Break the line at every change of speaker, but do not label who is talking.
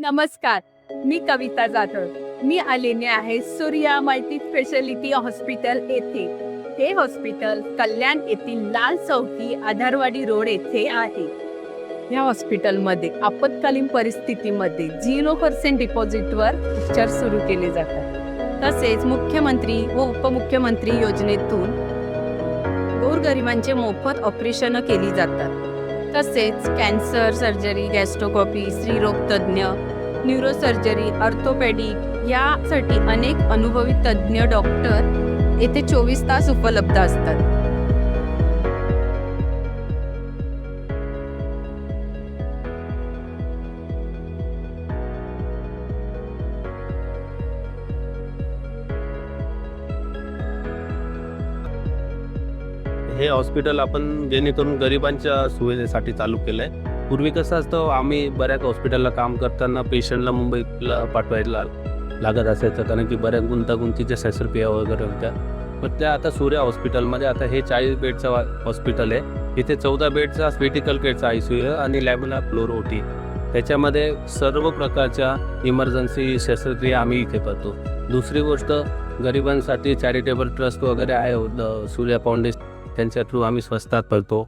नमस्कार, मी कविता जाधव. मी आलेले आहे सूर्या मल्टी स्पेशालिटी हॉस्पिटल येथे. हे हॉस्पिटल कल्याण येथील लाल चौकी आधारवाडी रोड येथे आहे. या हॉस्पिटलमध्ये आपत्कालीन परिस्थितीमध्ये 0% डिपॉझिटवर उपचार सुरू केले जातात. तसेच मुख्यमंत्री व उपमुख्यमंत्री योजनेतून गोरगरिबांचे मोफत ऑपरेशन केली जातात. तसेच कॅन्सर सर्जरी, गॅस्ट्रोस्कोपी, स्त्रीरोग तज्ज्ञ, न्यूरोसर्जरी, ऑर्थोपेडिक यासाठी अनेक अनुभवी तज्ज्ञ डॉक्टर येथे 24 तास उपलब्ध असतात.
हे हॉस्पिटल आपण जेणेकरून गरिबांच्या सुविधेसाठी चालू केलं आहे. पूर्वी कसं असतं, आम्ही बऱ्याच हॉस्पिटलला काम करताना पेशंटला मुंबईला पाठवायला लागत असायचं, कारण की बऱ्याच गुंतागुंतीच्या शस्त्रक्रिया वगैरे होत्या. पण त्या आता सूर्या हॉस्पिटलमध्ये आता हे 40 बेडचं हॉस्पिटल आहे. इथे 14 बेडचा क्रिटिकल केअरचा ICU आहे आणि लॅमिनार फ्लोर OT. त्याच्यामध्ये सर्व प्रकारच्या इमर्जन्सी शस्त्रक्रिया आम्ही इथे करतो. दुसरी गोष्ट, गरिबांसाठी चॅरिटेबल ट्रस्ट वगैरे आहे सूर्या फाउंडेशन, त्यांच्या थ्रू आम्ही स्वस्तात करतो.